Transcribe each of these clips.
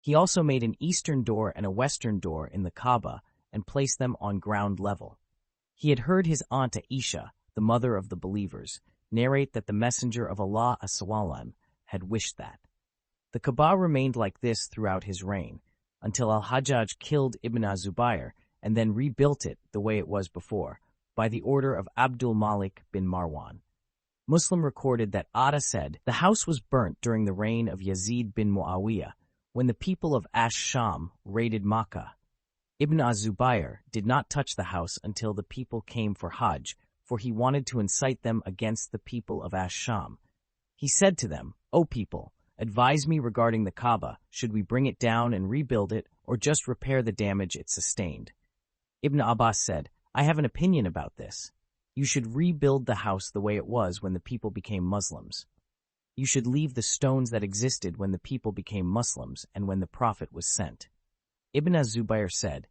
He also made an eastern door and a western door in the Kaaba and placed them on ground level. He had heard his aunt Aisha, the mother of the believers, narrate that the Messenger of Allah as-salam had wished that. The Kaaba remained like this throughout his reign, until Al-Hajjaj killed Ibn az-Zubayr and then rebuilt it the way it was before, by the order of Abdul Malik bin Marwan. Muslim recorded that Atta said, the house was burnt during the reign of Yazid bin Muawiyah, when the people of Ash-Sham raided Makkah. Ibn az-Zubayr did not touch the house until the people came for Hajj, for he wanted to incite them against the people of Ash-Sham. He said to them, O people, advise me regarding the Kaaba, should we bring it down and rebuild it, or just repair the damage it sustained? Ibn Abbas said, I have an opinion about this. You should rebuild the house the way it was when the people became Muslims. You should leave the stones that existed when the people became Muslims and when the Prophet was sent. Ibn az-Zubayr said,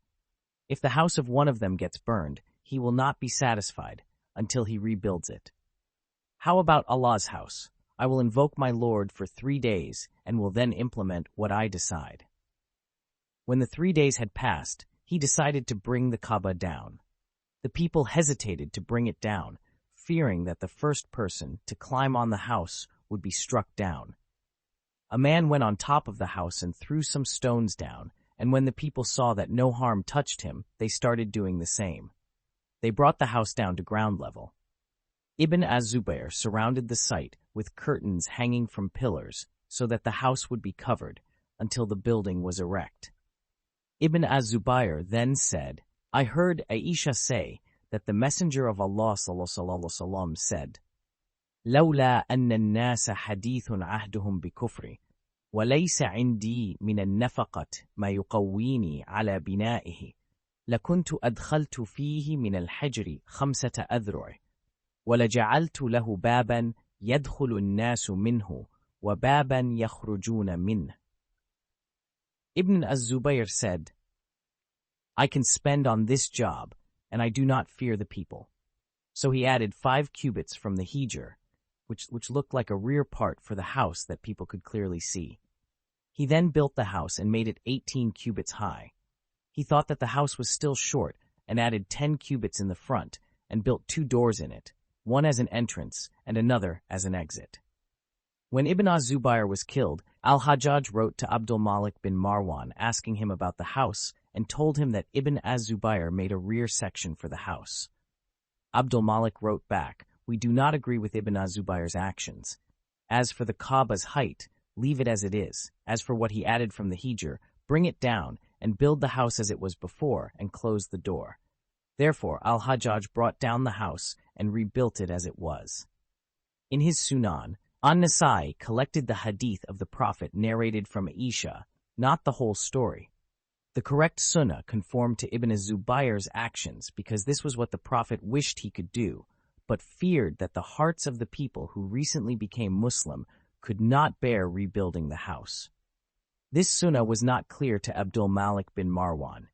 if the house of one of them gets burned, he will not be satisfied until he rebuilds it. How about Allah's house? I will invoke my Lord for 3 days and will then implement what I decide. When the 3 days had passed, he decided to bring the Kaaba down. The people hesitated to bring it down, fearing that the first person to climb on the house would be struck down. A man went on top of the house and threw some stones down, and when the people saw that no harm touched him, they started doing the same. They brought the house down to ground level. Ibn az-Zubayr surrounded the site with curtains hanging from pillars so that the house would be covered until the building was erect. Ibn az-Zubayr then said, I heard Aisha say that the Messenger of Allah ﷺ said, لولا أن الناس حديث عهدهم بكفر وليس عندي من النفقة ما يقويني على بنائه لكنت أدخلت فيه من الحجر 5 أذرع ولجعلت له بابا يدخل الناس منه وبابا يخرجون منه. Ibn az-Zubayr said, I can spend on this job, and I do not fear the people. So he added 5 cubits from the hijr, which looked like a rear part for the house that people could clearly see. He then built the house and made it 18 cubits high. He thought that the house was still short and added 10 cubits in the front and built 2 doors in it, one as an entrance and another as an exit. When Ibn az-Zubayr was killed, Al-Hajjaj wrote to Abdul Malik bin Marwan asking him about the house and told him that Ibn az-Zubayr made a rear section for the house. Abdul Malik wrote back, we do not agree with Ibn az-Zubayr's actions. As for the Kaaba's height, leave it as it is. As for what he added from the hijr, bring it down and build the house as it was before and close the door. Therefore, Al-Hajjaj brought down the house and rebuilt it as it was. In his Sunan, An-Nasai collected the hadith of the Prophet narrated from Aisha, not the whole story. The correct sunnah conformed to Ibn az-Zubayr's actions because this was what the Prophet wished he could do, but feared that the hearts of the people who recently became Muslim could not bear rebuilding the house. This sunnah was not clear to Abdul Malik bin Marwan.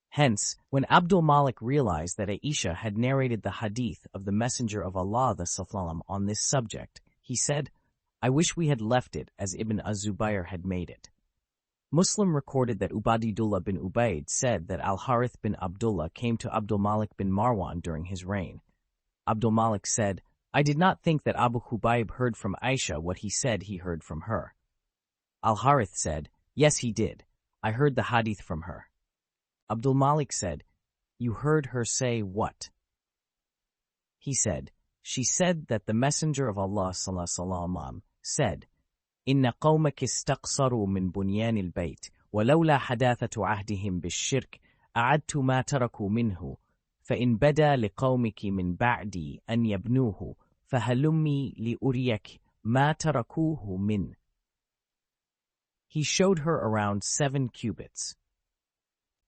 Hence, when Abdul Malik realized that Aisha had narrated the hadith of the Messenger of Allah on this subject, he said, I wish we had left it as Ibn az-Zubayr had made it. Muslim recorded that Ubaidullah bin Ubaid said that Al-Harith bin Abdullah came to Abdul Malik bin Marwan during his reign. Abdul Malik said, I did not think that Abu Hubayb heard from Aisha what he said he heard from her. Al-Harith said, yes, he did. I heard the hadith from her. Abdul Malik said, you heard her say what? He said, she said that the Messenger of Allah said, إن قومك استقصروا من بنيان البيت ولولا حداثة عهدهم بالشرك أعدت ما تركوا منه فإن بدا لقومك من بعدي أن يبنوه فهلمي لأريك ما تركوه من. He showed her around 7 cubits.